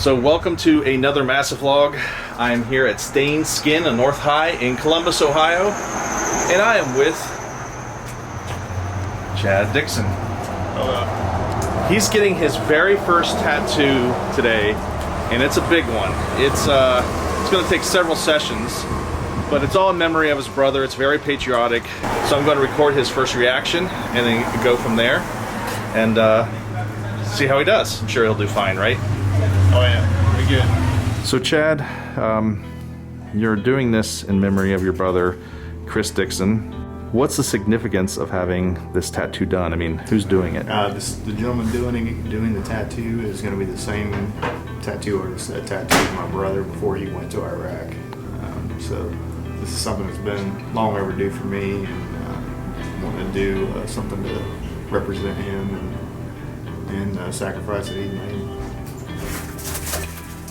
So welcome to another Massive Vlog. I'm here at Stained Skin on North High in Columbus, Ohio, and I am with Chad Dixon. Hello. He's getting his very first tattoo today, and it's a big one. It's going to take several sessions, but it's all in memory of his brother. It's very patriotic. So I'm going to record his first reaction and then go from there and see how he does. I'm sure he'll do fine, right? Oh yeah, pretty good. So Chad, you're doing this in memory of your brother, Chris Dixon. What's the significance of having this tattoo done? I mean, who's doing it? The gentleman doing the tattoo is going to be the same tattoo artist that tattooed my brother before he went to Iraq. So this is something that's been long overdue for me, and wanting to do something to represent him and sacrifice that he made.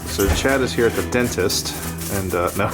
So Chad is here at the dentist, and no.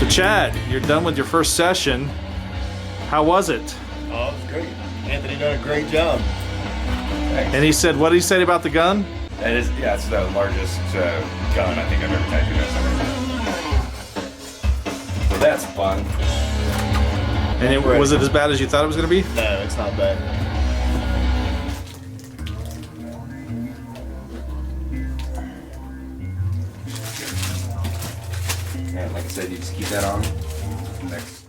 Chad, you're done with your first session. How was it? Oh, it was great. Anthony done a great job. Thanks. And he said, what did he say about the gun? That is, yeah, it's the largest gun I think I've ever tattooed. So that's fun. And was it as bad as you thought it was going to be? No, it's not bad. And like I said, you just keep that on. Next.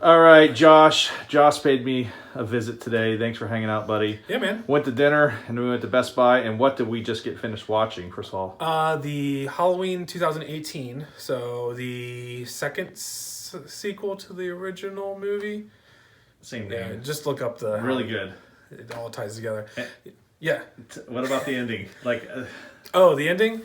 All right, Josh. Josh paid me a visit today. Thanks for hanging out, buddy. Yeah, man. Went to dinner, and we went to Best Buy. And what did we just get finished watching, first of all? The Halloween 2018. So the second sequel to the original movie. Same Yeah, name. just look up the... Really good. It all ties together. Eh. Yeah. What about the ending? Like, Oh, the ending?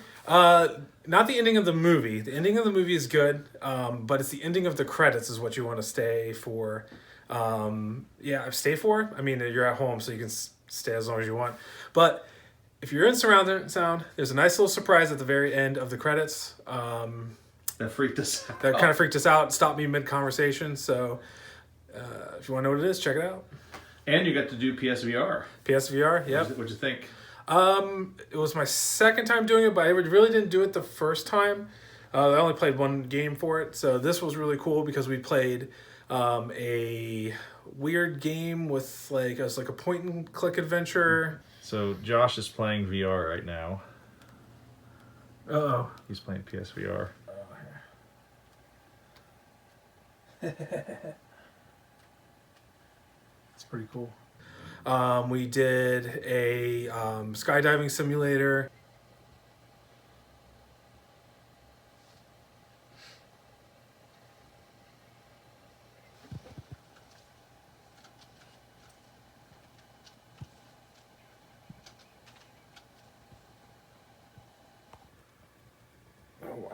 Not the ending of the movie. The ending of the movie is good, but it's the ending of the credits is what you want to stay for. Yeah, stay for. I mean, you're at home, so you can stay as long as you want. But if you're in surround sound, there's a nice little surprise at the very end of the credits. that freaked us out. That kind of freaked us out, stopped me mid-conversation. So if you want to know what it is, check it out. And you got to do PSVR. PSVR, yep. What'd you think? It was my second time doing it, but I really didn't do it the first time. I only played one game for it, so this was really cool because we played a weird game with it was like a point and click adventure. So Josh is playing VR right now. Uh-oh. He's playing PSVR. It's pretty cool. We did a skydiving simulator. Oh,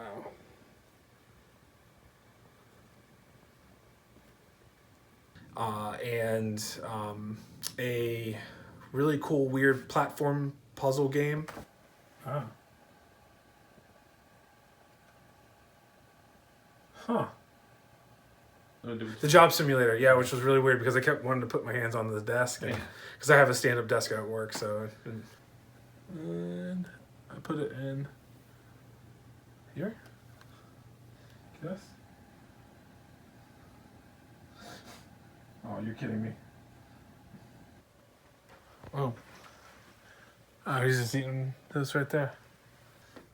wow. And a really cool, weird platform puzzle game. Oh. Huh. The job simulator, yeah, which was really weird because I kept wanting to put my hands on the desk because I have a stand-up desk at work, so and I put it in here. Yes. Oh, you're kidding me. Oh. Oh, he's just eating this right there.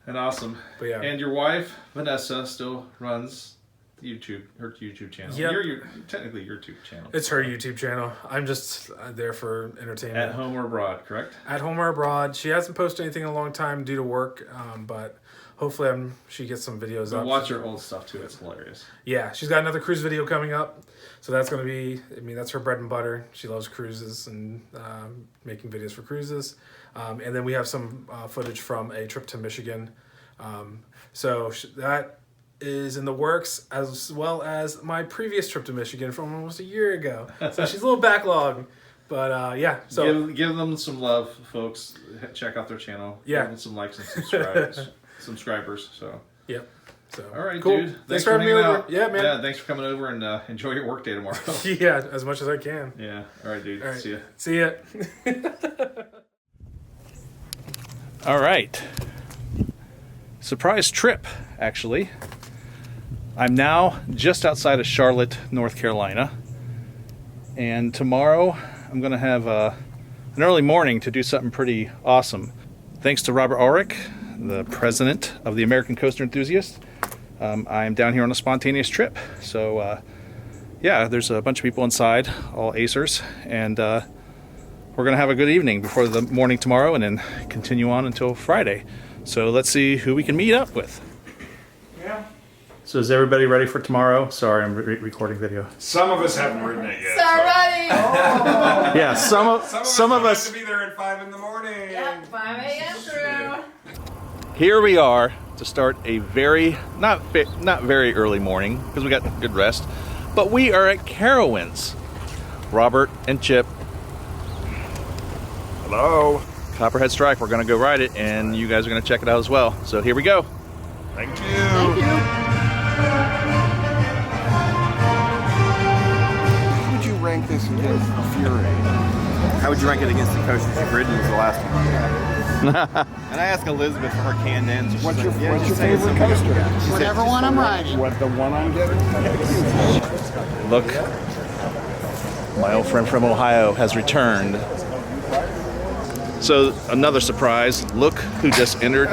And awesome. But yeah. And your wife, Vanessa, still runs her YouTube channel. Yep. Technically your YouTube channel. It's her YouTube channel. I'm just there for entertainment. At home or abroad, correct? At home or abroad. She hasn't posted anything in a long time due to work, but hopefully she gets some videos up. Watch her old stuff too. It's hilarious. Yeah, she's got another cruise video coming up. So that's going to be, that's her bread and butter. She loves cruises and making videos for cruises. And then we have some footage from a trip to Michigan. So that is in the works, as well as my previous trip to Michigan from almost a year ago. So she's a little backlog. But yeah, so give them some love, folks. Check out their channel. Yeah. Give them some likes and subscribers. So. Yep. So, all right, cool. dude. Thanks for having me over. Yeah, man. Yeah, thanks for coming over and enjoy your work day tomorrow. Yeah, as much as I can. Yeah. All right, dude. All right. See ya. See ya. All right. Surprise trip, actually. I'm now just outside of Charlotte, North Carolina. And tomorrow I'm going to have an early morning to do something pretty awesome. Thanks to Robert Ulrich, the president of the American Coaster Enthusiasts. I'm down here on a spontaneous trip. So, yeah, there's a bunch of people inside, all Acers. And we're going to have a good evening before the morning tomorrow and then continue on until Friday. So let's see who we can meet up with. Yeah. So is everybody ready for tomorrow? Sorry, I'm recording video. Some of us haven't written it yet. Start running! Oh. Yeah, some of us have to be there at 5 in the morning. Yep, 5 a.m. through. Here we are to start a very not very early morning because we got good rest, but we are at Carowinds. Robert and Chip. Hello. Copperhead Strike. We're gonna go ride it, and you guys are gonna check it out as well. So here we go. Thank you. Thank you. How would you rank this against Fury? How would you rank it against the coasters you've ridden as the last one? And I asked Elizabeth for her canned answer. What's your favorite coaster? Whatever one I'm riding. What, the one I'm getting? Look, my old friend from Ohio has returned. So another surprise. Look who just entered.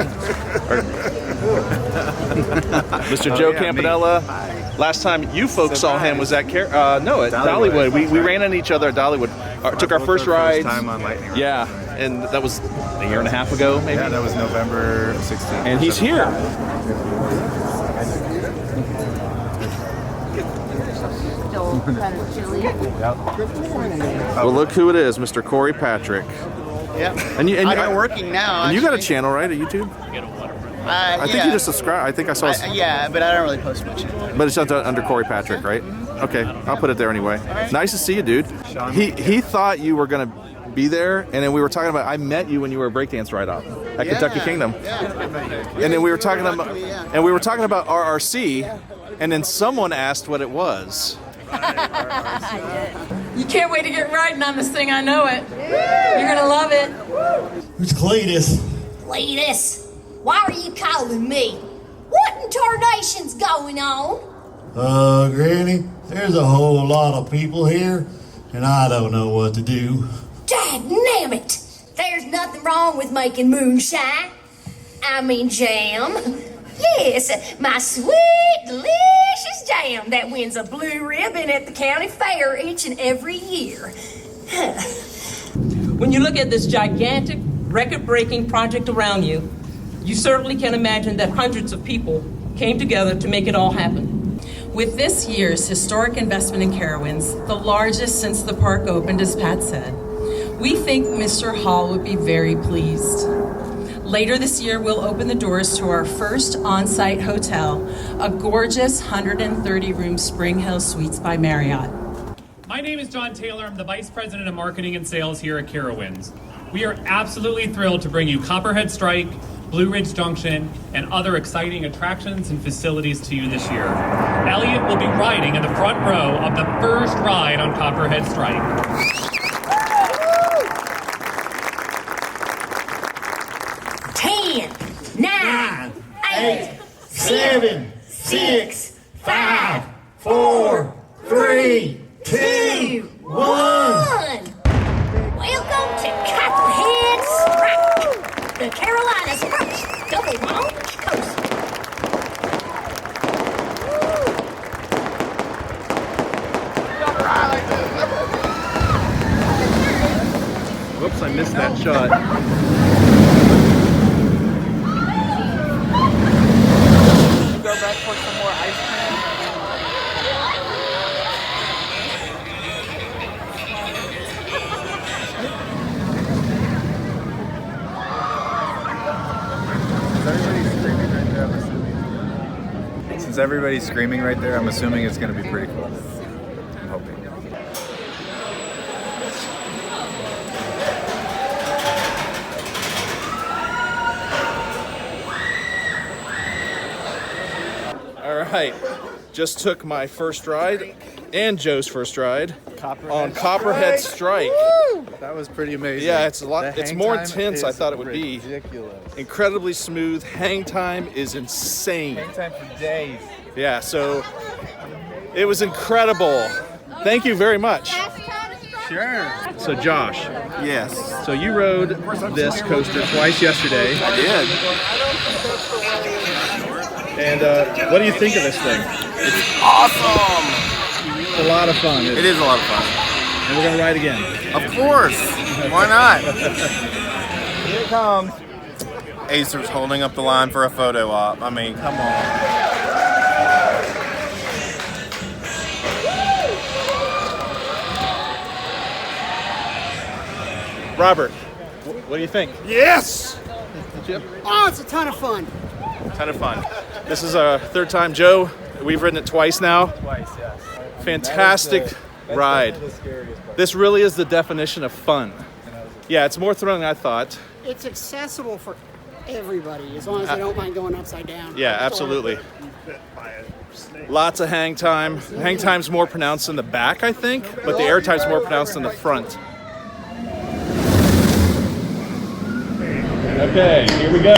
Mr. Joe Campanella. Last time you folks saw him was at at Dollywood. We ran into each other at Dollywood. Took our first ride. Time on Lightning Round. Yeah, and that was a year and a half ago, maybe. Yeah, that was November 16th. And he's here. Still kind of chilly. Well, look who it is, Mr. Corey Patrick. Yeah. And you, I'm not working now. And you got a channel, right, at YouTube? I think you just subscribed. I think I saw. Yeah, but I don't really post much. But it's under Corey Patrick, right? Okay, I'll put it there anyway. Nice to see you, dude. He thought you were gonna be there, and then we were talking about. I met you when you were a breakdance ride-off at Kentucky Kingdom. And then we were talking about, RRC, and then someone asked what it was. You can't wait to get riding on this thing, I know it. You're gonna love it. Who's Cletus? Cletus, why are you calling me? What in tarnation's going on? Granny, there's a whole lot of people here, and I don't know what to do. Dagnammit! There's nothing wrong with making moonshine. I mean jam. Yes, my sweet, delicious jam that wins a blue ribbon at the county fair each and every year. When you look at this gigantic, record-breaking project around you, you certainly can imagine that hundreds of people came together to make it all happen. With this year's historic investment in Carowinds, the largest since the park opened, as Pat said, we think Mr. Hall would be very pleased. Later this year, we'll open the doors to our first on-site hotel, a gorgeous 130-room Spring Hill Suites by Marriott. My name is John Taylor. I'm the Vice President of Marketing and Sales here at Carowinds. We are absolutely thrilled to bring you Copperhead Strike, Blue Ridge Junction, and other exciting attractions and facilities to you this year. Elliot will be riding in the front row of the first ride on Copperhead Strike. 10, 9, 8, 7, 6, 5, 4, 3, 2, 1. Welcome to Copperhead Strike, the Carolina's first double launch coaster. Whoops, I missed that shot. Go back for some more ice cream. Since everybody's screaming right there, I'm assuming it's going to be pretty cool. I'm hoping. All right, just took my first ride and Joe's first ride on Copperhead Strike. That was pretty amazing. Yeah, it's a lot. The It's hang more time intense I is thought it would be. ridiculous. Incredibly smooth. Hang time is insane. Hang time for days. Yeah, so it was incredible. Thank you very much. Sure. So Josh, Yes, so you rode this coaster twice yesterday, I did. and what do you think of this thing? Awesome. It's a lot of fun. It is a lot of fun. And we're gonna ride again. Of course. Why not? Here it comes. Acer's holding up the line for a photo op. I mean, come on. Robert, what do you think? Yes! Chip? Oh, it's a ton of fun. Ton of fun. This is our third time. Joe, we've ridden it twice now. Twice, yes. Fantastic ride. This really is the definition of fun. Yeah, it's more thrilling than I thought. It's accessible for everybody as long as they don't mind going upside down. Yeah, absolutely. Lots of hang time. Hang time's more pronounced in the back, I think, but the air time's more pronounced in the front. Okay, here we go.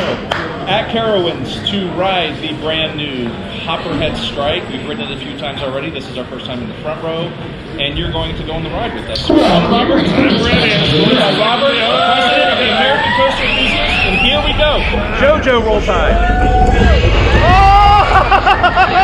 At Carowinds to ride the brand new Copperhead Strike. We've ridden it a few times already. This is our first time in the front row, and you're going to go on the ride with us. Robert, I'm ready. Robert, president of the American Coaster Enthusiasts, and here we go. JoJo roll time. Oh!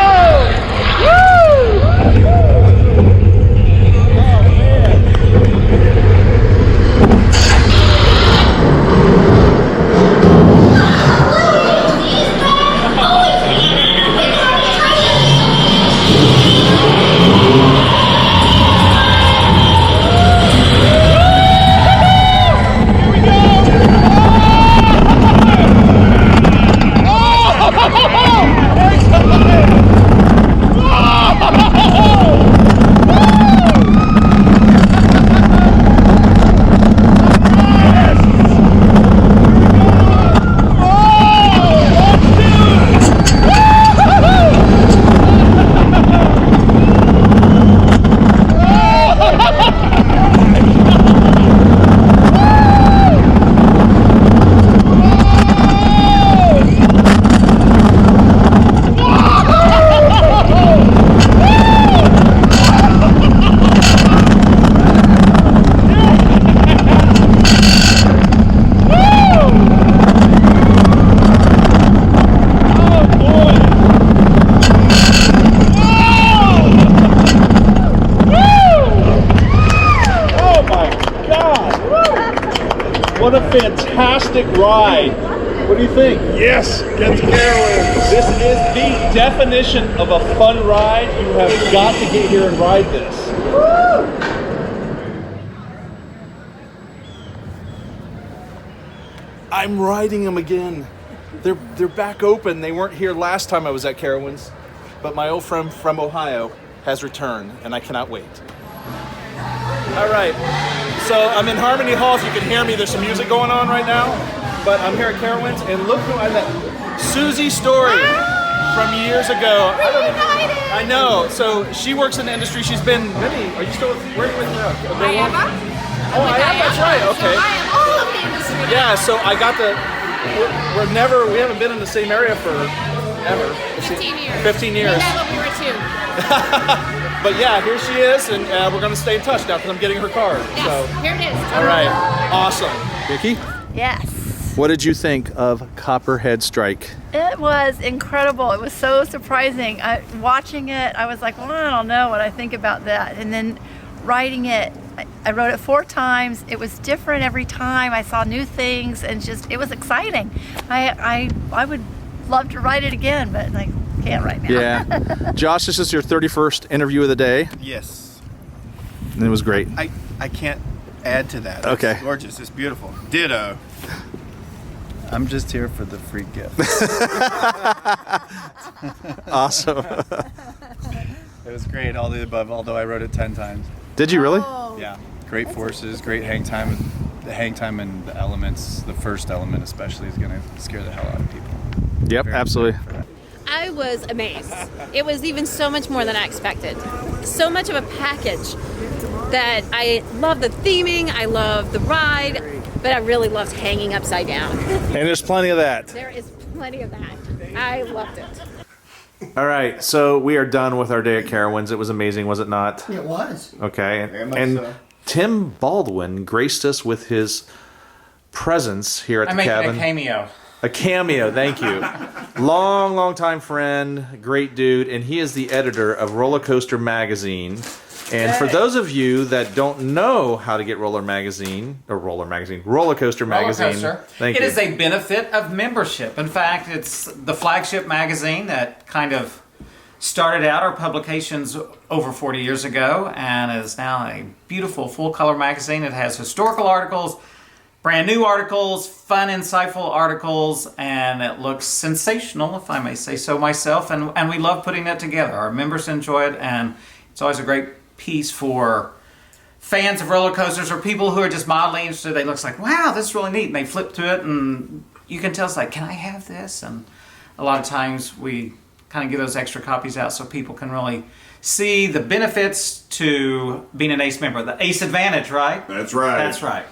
ride. What do you think? Yes, get to Carowinds. This is the definition of a fun ride. You have got to get here and ride this. I'm riding them again. They're back open. They weren't here last time I was at Carowinds, but my old friend from Ohio has returned, and I cannot wait. All right, so I'm in Harmony Hall. If you can hear me, there's some music going on right now, but I'm here at Carowinds, and look who I met. Susie Story from years ago. I know. So she works in the industry. She's been many. Are you still? Where are you with now? Oh, I am. That's right. Okay. So I am all of the industry. Yeah. So I got the. We haven't been in the same area for ever. 15 years. 15 years. We met when we were 2. But yeah, here she is, and we're gonna stay in touch now because I'm getting her card. Yes, So. here it is. All right. Awesome. Vicky, Yes. what did you think of Copperhead Strike? It was incredible. It was so surprising. Watching it, I was like, well, I don't know what I think about that. And then writing it, I wrote it 4 times. It was different every time. I saw new things, and it was exciting. I would love to write it again, but I can't right now. Yeah. Josh, this is your 31st interview of the day, Yes. and it was great. I can't add to that. Okay. It's gorgeous. It's beautiful. Ditto. I'm just here for the free gift. Awesome. It was great, all the above, although I wrote it 10 times. Did you really? Yeah. Great forces, great hang time. The hang time and the elements, the first element especially, is going to scare the hell out of people. Yep, Very absolutely. I was amazed. It was even so much more than I expected. So much of a package that I love the theming, I love the ride, but I really loved hanging upside down. And there's plenty of that. There is plenty of that. I loved it. All right, so we are done with our day at Carowinds. It was amazing, was it not? It was. Okay, Very much and so. Tim Baldwin graced us with his presence here at the cabin. A cameo. A cameo, thank you. Long time friend, great dude, and he is the editor of Roller Coaster Magazine. And for those of you that don't know how to get Roller Coaster Magazine. Thank It you. is a benefit of membership. In fact, it's the flagship magazine that kind of started out our publications over 40 years ago and is now a beautiful full-color magazine. It has historical articles, brand new articles, fun, insightful articles, and it looks sensational, if I may say so myself, and we love putting that together. Our members enjoy it, and it's always a great piece for fans of roller coasters or people who are just mildly interested. They look like, wow, this is really neat, and they flip to it, and you can tell it's like, can I have this? And a lot of times we kind of give those extra copies out so people can really see the benefits to being an ACE member. The ACE Advantage, right? That's right. That's right.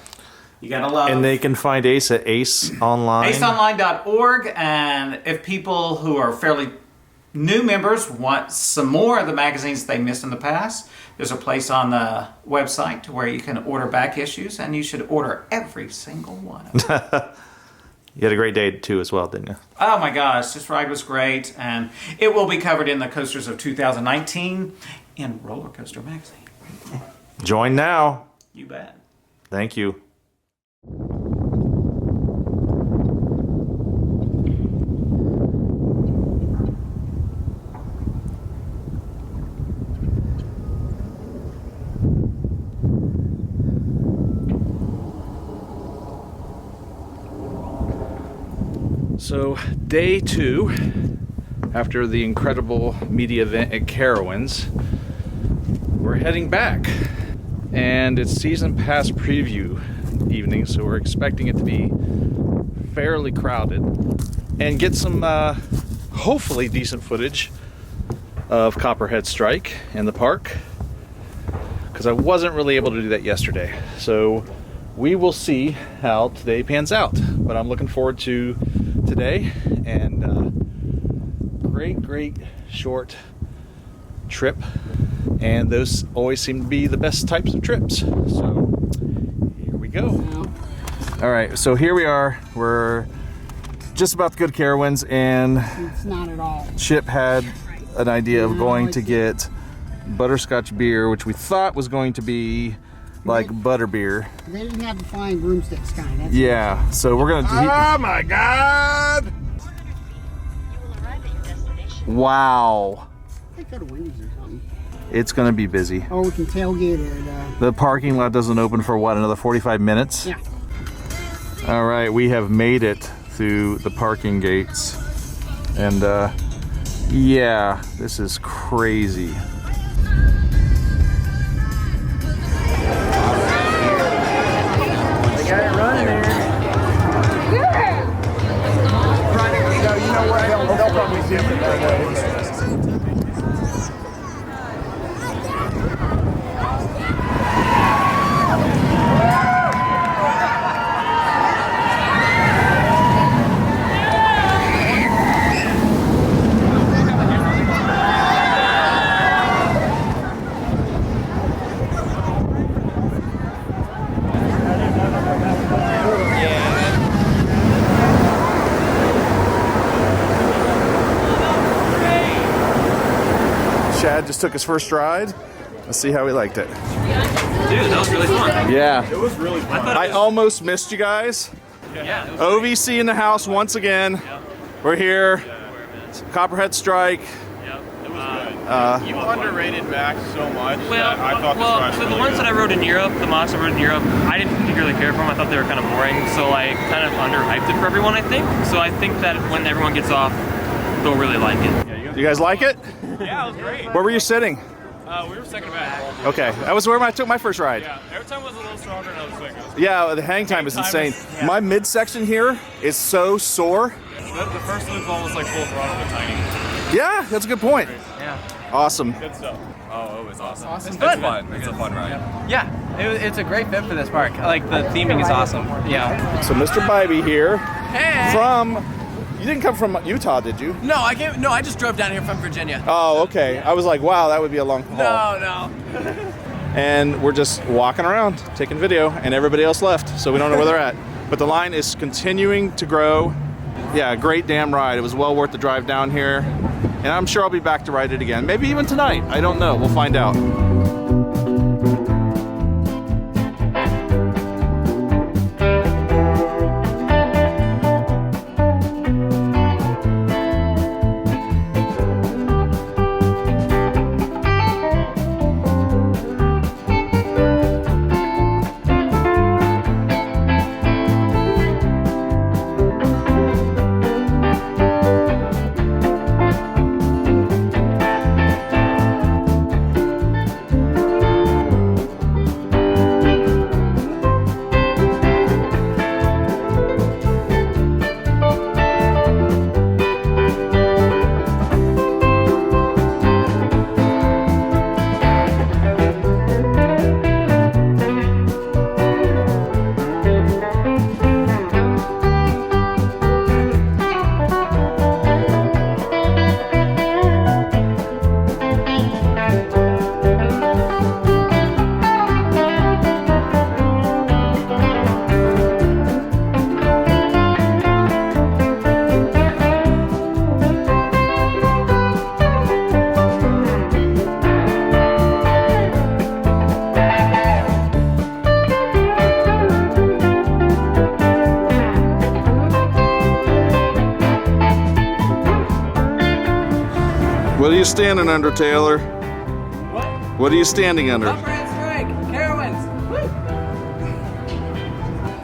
You gotta love. And they can find Ace at Ace Online. aceonline.org, and if people who are fairly new members want some more of the magazines they missed in the past, there's a place on the website where you can order back issues, and you should order every single one of them. You had a great day too as well, didn't you? Oh my gosh, this ride was great, and it will be covered in the Coasters of 2019 in Roller Coaster Magazine. Join now. You bet. Thank you. So, day 2, after the incredible media event at Carowinds, we're heading back. And it's season pass preview evening, so we're expecting it to be fairly crowded and get some hopefully decent footage of Copperhead Strike in the park, because I wasn't really able to do that yesterday. So we will see how today pans out, but I'm looking forward to today, and great short trip, and those always seem to be the best types of trips. So here we go. All right, so here we are. We're just about to go to Carowinds, and It's not at all. Chip had an idea of going to get butterscotch beer, which we thought was going to be like butterbeer. They didn't have the flying broomsticks kind. That's Yeah, so we're gonna. Oh my God! Wow, I think go to Wendy's or something. it's gonna be busy. Or we can tailgate at. The parking lot doesn't open for what, another 45 minutes? Yeah. All right, we have made it through the parking gates, and yeah, this is crazy. They got it running there. No, you know what? They'll probably see it. Chad just took his first ride. Let's see how he liked it. Dude, that was really fun. Yeah. It was really fun. I almost missed you guys. Yeah. OVC in the house once again. We're here. Copperhead Strike. You underrated Max so much. Well, that I thought so the ones that I rode in Europe, the mocks I rode in Europe, I didn't particularly care for them. I thought they were kind of boring, so I kind of underhyped it for everyone, I think. So I think that when everyone gets off, they'll really like it. You guys like it? Yeah, it was great. Where were you sitting? We were second back. Okay, that was where I took my first ride. Yeah, every time was a little stronger than I was thinking. Yeah, the hang time is insane. My midsection here is so sore. The first loop almost like full throttle but tiny. Yeah, that's a good point. Yeah. Awesome. Good stuff. Oh, it was awesome. It's fun. It's a fun ride. Yeah, it's a great fit for this park. Like the theming is awesome. Yeah. So Mr. Bybee here Hey. from. You didn't come from Utah, did you? No, I came. No, I just drove down here from Virginia. Oh, okay. I was like, wow, that would be a long haul. No. And we're just walking around, taking video, and everybody else left, so we don't know where they're at. But the line is continuing to grow. Yeah, great damn ride. It was well worth the drive down here. And I'm sure I'll be back to ride it again. Maybe even tonight. I don't know. We'll find out. What are you standing under, Taylor? What? What are you standing under? Copperhead Strike, Carowinds.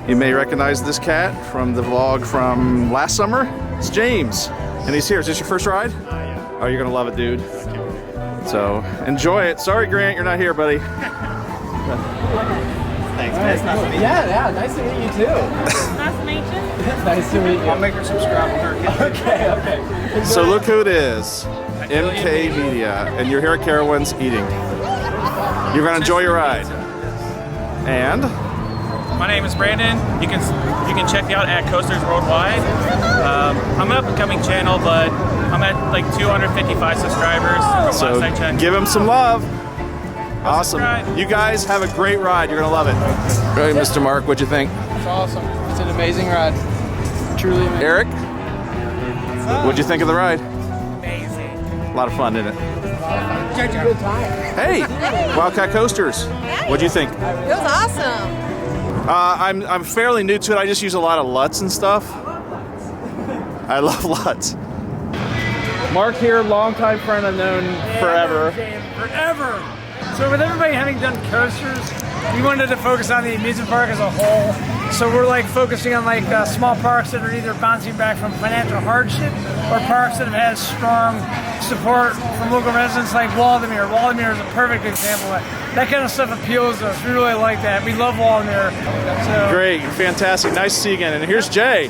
You may recognize this cat from the vlog from last summer. It's James, and he's here. Is this your first ride? Yeah. Oh, you're gonna love it, dude. So enjoy it. Sorry, Grant, you're not here, buddy. Thanks, man. It's nice to meet you. Yeah, nice to meet you too. Nice to meet you. Nice to meet you. I'll make her subscribe with her. Okay. So look who it is. MK Media, and you're here at Carowinds eating. You're gonna enjoy your ride. And my name is Brandon. You can check me out at Coasters Worldwide. I'm an up and coming channel, but I'm at like 255 subscribers. so Last I checked. give him some love. Awesome. You guys have a great ride. You're gonna love it. All right, Mr. Mark, what'd you think? It's awesome. It's an amazing ride. Truly amazing. Eric, what'd you think of the ride? Amazing. A lot of fun, isn't it? Such a good time. Hey, Wildcat Coasters. What'd you think? It was awesome. I'm fairly new to it. I just use a lot of LUTs and stuff. I love LUTs. Mark here, longtime friend I've known forever. Forever. So with everybody having done coasters, we wanted to focus on the amusement park as a whole. So we're like focusing on like small parks that are either bouncing back from financial hardship or parks that have had strong support from local residents like Waldameer. Waldameer is a perfect example of that. That kind of stuff appeals to us. We really like that. We love Waldameer. So. Great, fantastic. Nice to see you again. And here's Jay,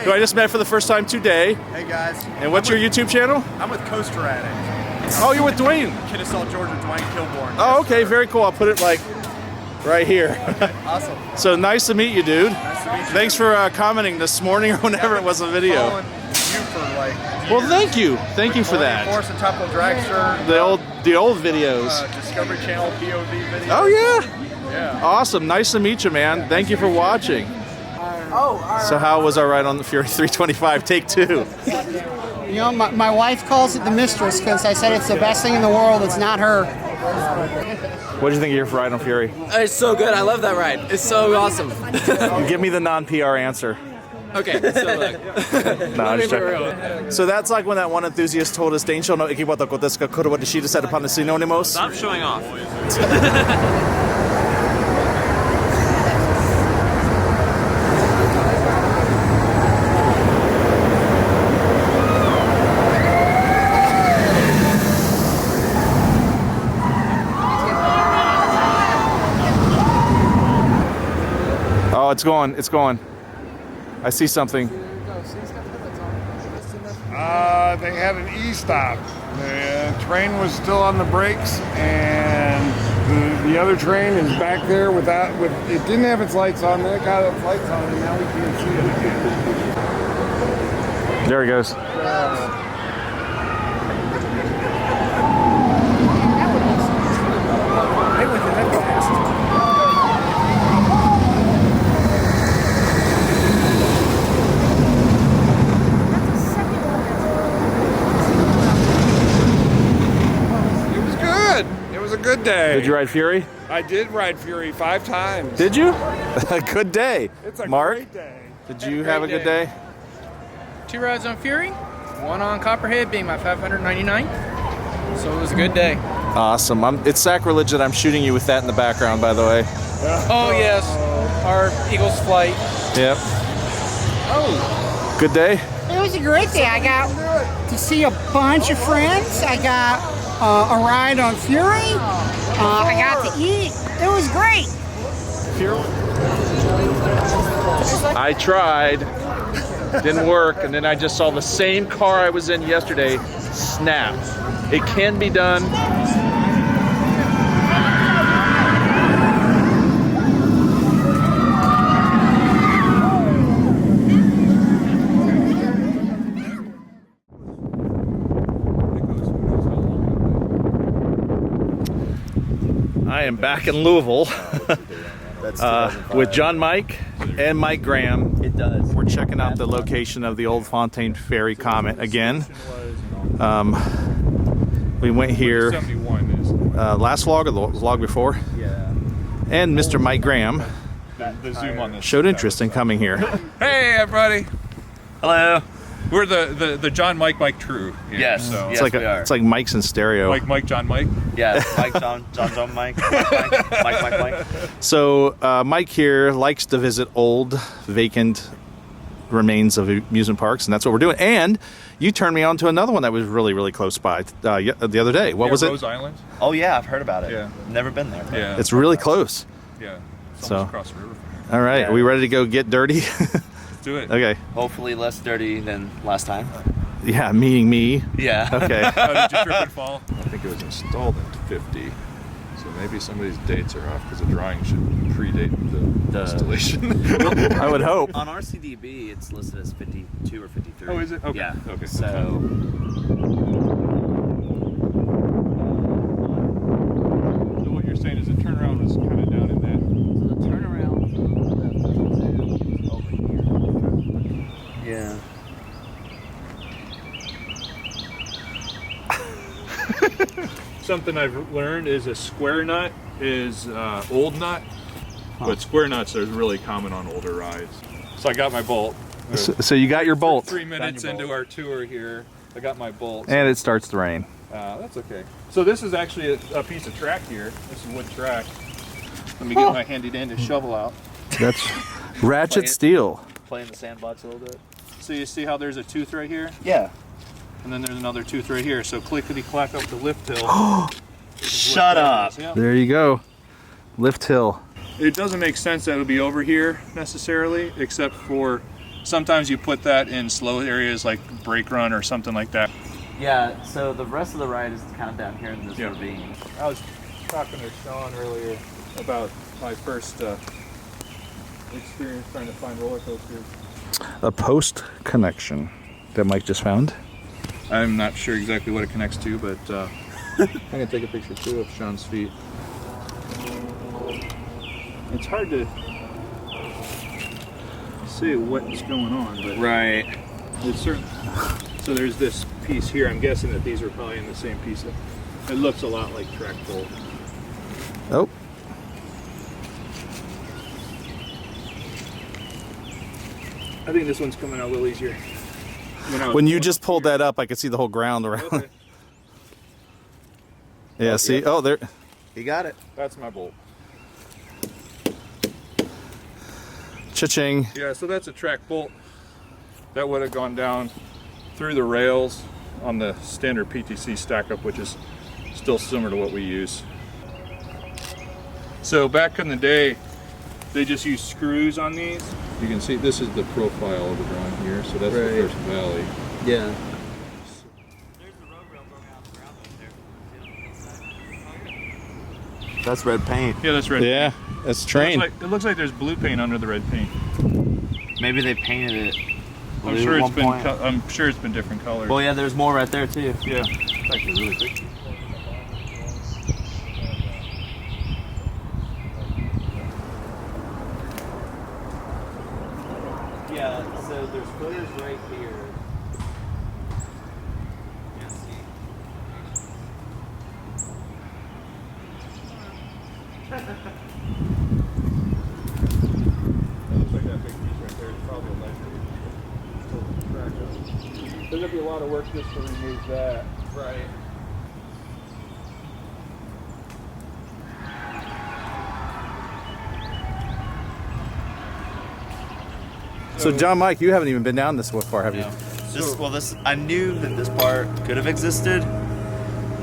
who I just met for the first time today. Hey guys. And what's your YouTube channel? I'm with Coaster Addict. Oh, you're with Dwayne. Kennesaw, Georgia, Dwayne Kilborn. Oh, okay, very cool. I'll put it like right here. Awesome. So nice to meet you, dude. Nice to meet you. Thanks for commenting this morning or whenever it was a video. Following you for like Well, thank you. Thank you for that. Force and Tropical Dragster. The old videos. Discovery Channel POV videos. Oh yeah. Yeah. Awesome. Nice to meet you, man. Thank you for watching. So how was our ride on the Fury 325 take 2? You know, my wife calls it the mistress because I said it's the best thing in the world. It's not her. What do you think of your ride on Fury? It's so good. I love that ride. It's so awesome. Give me the non-PR answer. Okay, so like, No, I'm just joking. So that's like when that one enthusiast told us, Stop showing off. Oh, it's going. It's going. I see something. They had an E-stop. The train was still on the brakes, and the other train is back there it didn't have its lights on. Then it got its lights on, and now we can't see it again. There he goes. Good day. Did you ride Fury? I did ride Fury 5 times. Did you? Good day. It's a Mark, great day. did you have a good day? 2 rides on Fury, 1 on Copperhead being my 599. So it was a good day. Awesome. It's sacrilege that I'm shooting you with that in the background, by the way. Oh yes, our Eagles flight. Yep. Oh. Good day? It was a great day. I got to see a bunch of friends. I got a ride on Fury. I got to eat. It was great. I tried. Didn't work. And then I just saw the same car I was in yesterday snap. It can be done. I am back in Louisville with John Mike and Mike Graham. It does. We're checking out the location of the old Fontaine Ferry Comet again. We went here last vlog or the vlog before. Yeah. And Mr. Mike Graham The zoom on this showed interest in coming here. Hey everybody. Hello. We're the John Mike True. Here, Yes. So. It's like it's like Mike's in stereo. Mike John Mike. Yeah, Mike John Mike. Mike. So Mike here likes to visit old, vacant remains of amusement parks, and that's what we're doing. And you turned me on to another one that was really, really close by the other day. What was it? Rose Island. Oh yeah, I've heard about it. Yeah. Never been there. Yeah. It's really close. Yeah. It's So, almost across the river from here. all right, Yeah. are we ready to go get dirty? Let's do it. Okay. Hopefully less dirty than last time. Yeah, meaning me. Yeah. Okay. Oh, did you trip and fall? I think it was installed in 50. So maybe some of these dates are off because the drawing should predate the installation. I would hope. On RCDB, it's listed as 52 or 53. Oh, is it? Okay. Yeah. Okay. So. So what you're saying is the turnaround was kind of down in that. So the turnaround is over here. Yeah. something I've learned is a square nut is old nut, but square nuts are really common on older rides. So I got my bolt. So you got your bolt. 3 minutes into our tour here, I got my bolt. And it starts to rain. That's okay. So this is actually a piece of track here. This is wood track. Let me get my handy dandy shovel out. That's ratchet steel. Playing the sandbox a little bit. So you see how there's a tooth right here? Yeah. And then there's another tooth right here. So clickety clack up the lift hill. Shut up. Yeah. There you go. Lift hill. It doesn't make sense that it would be over here necessarily, except for sometimes you put that in slow areas like brake run or something like that. Yeah, so the rest of the ride is kind of down here in this ravine. I was talking to Sean earlier about my first experience trying to find roller coasters. A post connection that Mike just found. I'm not sure exactly what it connects to, but I'm gonna take a picture too of Sean's feet. It's hard to say what's going on, but right. It's certain. So there's this piece here. I'm guessing that these are probably in the same piece. It looks a lot like track bolt. Oh. I think this one's coming out a little easier. When you just pulled that up, I could see the whole ground around. Okay. Yeah, see? Oh, there. You got it. That's my bolt. Cha-ching. Yeah, so that's a track bolt. That would have gone down through the rails on the standard PTC stack-up, which is still similar to what we use. So back in the day, they just used screws on these. You can see this is the profile of the drawing here, so that's the first valley. Yeah. That's red paint. Yeah, that's red Yeah, paint. that's train. It looks like there's blue paint under the red paint. Maybe they painted it blue I'm sure at it's one been. point. I'm sure it's been different colors. Well, yeah, there's more right there too. Yeah, it's actually really big. Yeah, so there's photos right here. Looks like that big piece right there is probably a ledger. There's gonna be a lot of work just to remove that. Right. So John, Mike, you haven't even been down this far, have you? I knew that this part could have existed,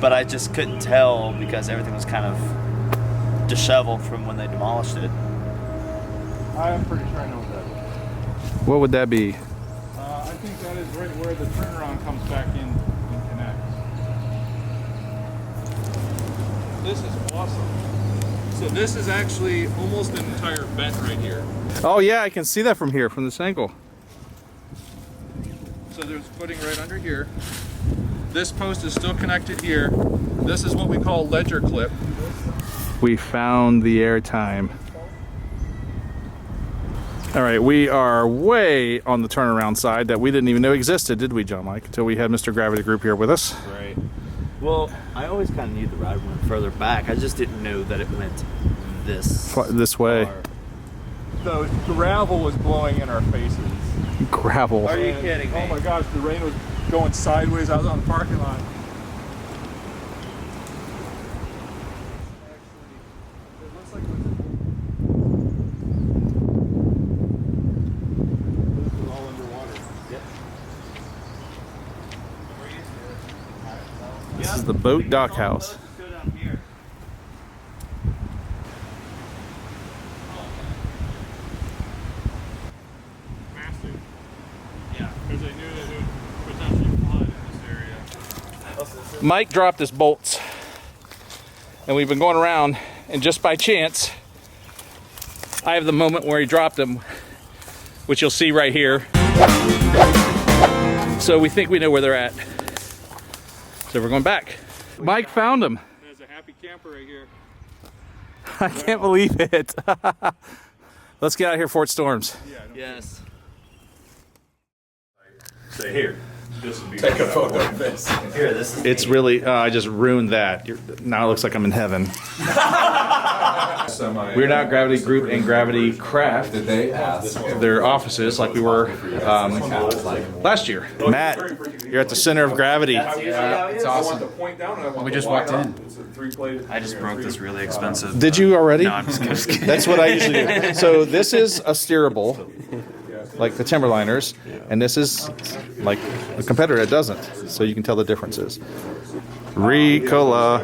but I just couldn't tell because everything was kind of disheveled from when they demolished it. I'm pretty sure I know what that is. What would that be? I think that is right where the turnaround comes back in and connects. This is awesome. So this is actually almost an entire vent right here. Oh yeah, I can see that from here, from this angle. So there's footing right under here. This post is still connected here. This is what we call ledger clip. We found the airtime. All right, we are way on the turnaround side that we didn't even know existed, did we, John Mike? Until we had Mr. Gravity Group here with us. Right. Well, I always kind of knew the ride went further back. I just didn't know that it went this way. The gravel was blowing in our faces. Gravel. Are you kidding me? Oh my gosh, the rain was going sideways. I was on the parking lot. It looks like this is all underwater. Yep. This is the boat dock house. Mike dropped his bolts and we've been going around, and just by chance I have the moment where he dropped them, which you'll see right here. So we think we know where they're at, so we're going back. Mike found them. There's a happy camper right here. I can't believe it. Let's get out of here before it storms. Yes. Stay here. Take a photo of this. Here, this is. It's really, I just ruined that. Now it looks like I'm in heaven. We're now at Gravity Group and Gravity Craft. Their offices like we were last year. Matt, you're at the center of gravity. Yeah, it's awesome. We just walked in. I just broke this really expensive. Did you already? No, I'm just kidding. That's what I usually do. So this is a steerable, like the Timberliners, and this is like a competitor that doesn't. So you can tell the differences. Ricola.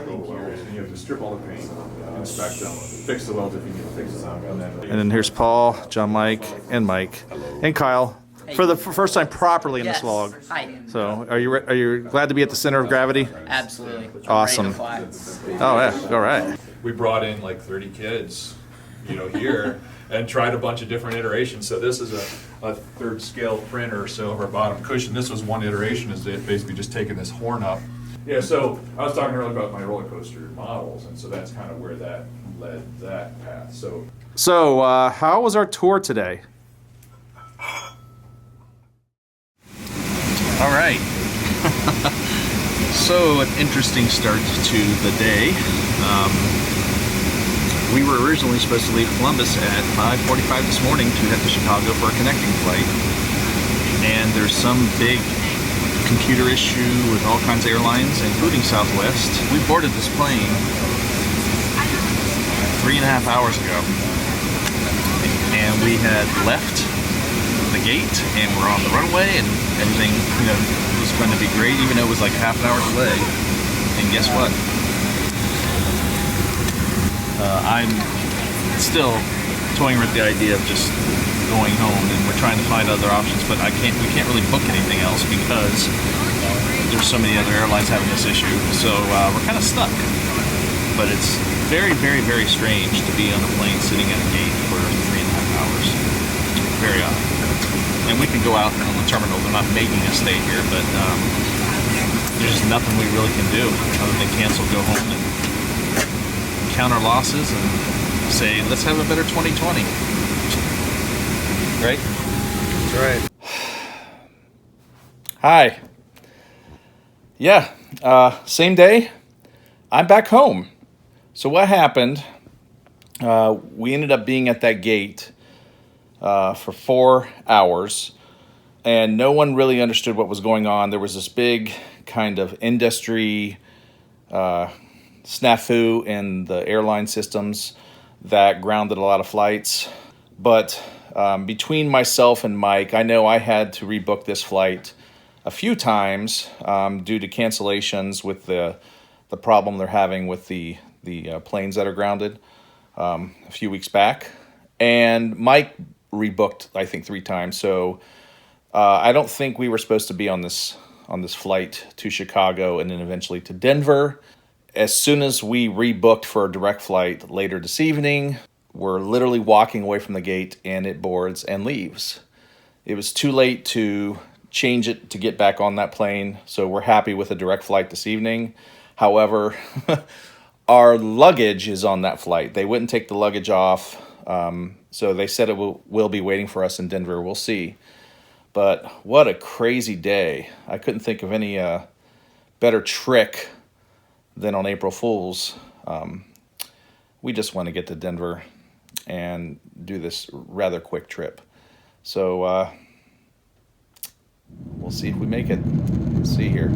You have to strip all the paint, inspect them, fix the welds if you need to fix them, And then here's Paul, John Mike, and Mike, and Kyle for the first time properly in this vlog. Hi. So are you glad to be at the center of gravity? Absolutely. Awesome. Oh yeah, all right. We brought in like 30 kids, here, and tried a bunch of different iterations. So this is a third scale printer. So of our bottom cushion, this was one iteration. Is it basically just taking this horn up. Yeah. So I was talking earlier about my roller coaster models, and so that's kind of where that led that path. So how was our tour today? All right. So an interesting start to the day. We were originally supposed to leave Columbus at 5:45 this morning to head to Chicago for a connecting flight. And there's some big computer issue with all kinds of airlines, including Southwest. We boarded this plane 3.5 hours ago. And we had left the gate and we're on the runway and everything, was going to be great, even though it was like half an hour delay. And guess what? I'm still toying with the idea of just going home, and we're trying to find other options, but we can't really book anything else because there's so many other airlines having this issue. So we're kind of stuck. But it's very, very, very strange to be on a plane sitting at a gate for 3.5 hours. Very odd. And we can go out on the terminal. They're not making us stay here, but there's just nothing we really can do other than cancel, go home, and count our losses and say, let's have a better 2020. Right? That's right. Hi. Yeah, same day, I'm back home. So what happened, we ended up being at that gate for 4 hours, and no one really understood what was going on. There was this big kind of industry snafu in the airline systems that grounded a lot of flights. But between myself and Mike, I know I had to rebook this flight a few times due to cancellations with the problem they're having with the planes that are grounded a few weeks back. And Mike rebooked, I think, 3 times. So I don't think we were supposed to be on this flight to Chicago and then eventually to Denver. As soon as we rebooked for a direct flight later this evening, we're literally walking away from the gate and it boards and leaves. It was too late to change it to get back on that plane, so we're happy with a direct flight this evening. However, our luggage is on that flight. They wouldn't take the luggage off, so they said it will be waiting for us in Denver. We'll see. But what a crazy day. I couldn't think of any better trick than on April Fool's. We just want to get to Denver and do this rather quick trip. So we'll see if we make it. Let's see here.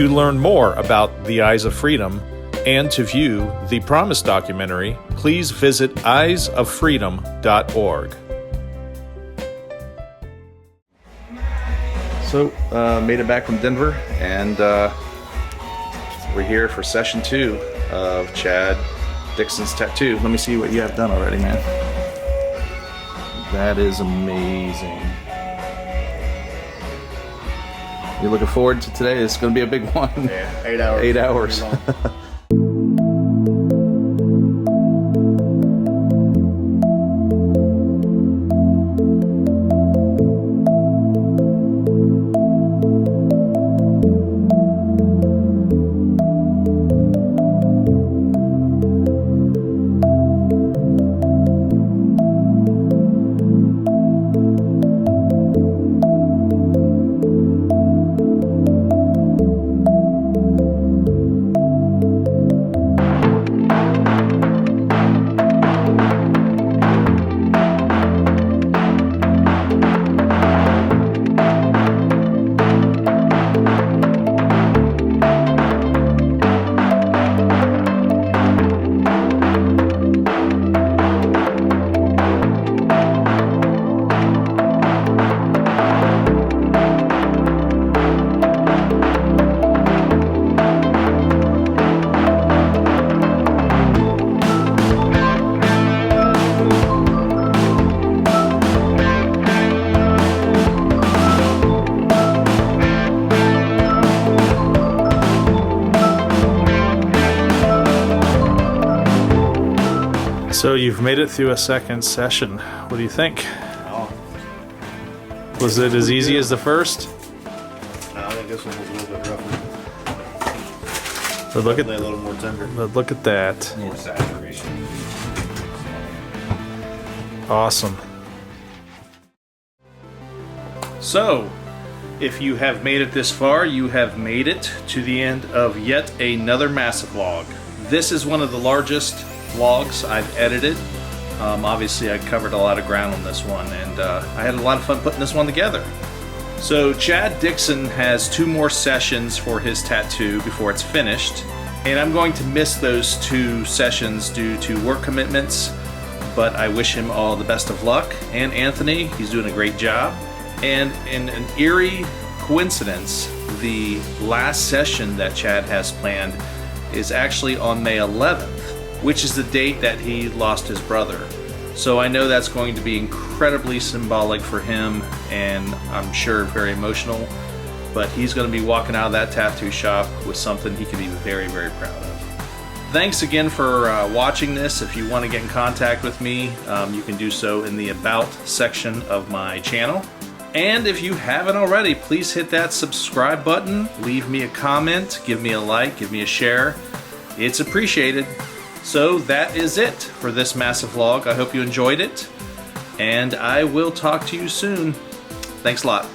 To learn more about the Eyes of Freedom and to view the Promise documentary, please visit eyesoffreedom.org. So, made it back from Denver, and we're here for session 2 of Chad Dixon's tattoo. Let me see what you have done already, man. That is amazing. You're looking forward to today? It's going to be a big one. Yeah, 8 hours. 8 hours. So you've made it through a second session. What do you think? Oh. Was it as easy as the first? No, I think this one was a little bit rougher. But look at a little more tender. But look at that. More saturation. Awesome. So, if you have made it this far, you have made it to the end of yet another MASSIVLOG. This is one of the largest vlogs I've edited. Obviously I covered a lot of ground on this one, and I had a lot of fun putting this one together. So Chad Dixon has 2 more sessions for his tattoo before it's finished, and I'm going to miss those 2 sessions due to work commitments, but I wish him all the best of luck. And Anthony, he's doing a great job. And in an eerie coincidence, the last session that Chad has planned is actually on May 11th, which is the date that he lost his brother. So I know that's going to be incredibly symbolic for him, and I'm sure very emotional, but he's going to be walking out of that tattoo shop with something he can be very, very proud of. Thanks again for watching this. If you want to get in contact with me, you can do so in the About section of my channel. And if you haven't already, please hit that subscribe button, leave me a comment, give me a like, give me a share. It's appreciated. So that is it for this MASSIVLOG. I hope you enjoyed it, and I will talk to you soon. Thanks a lot.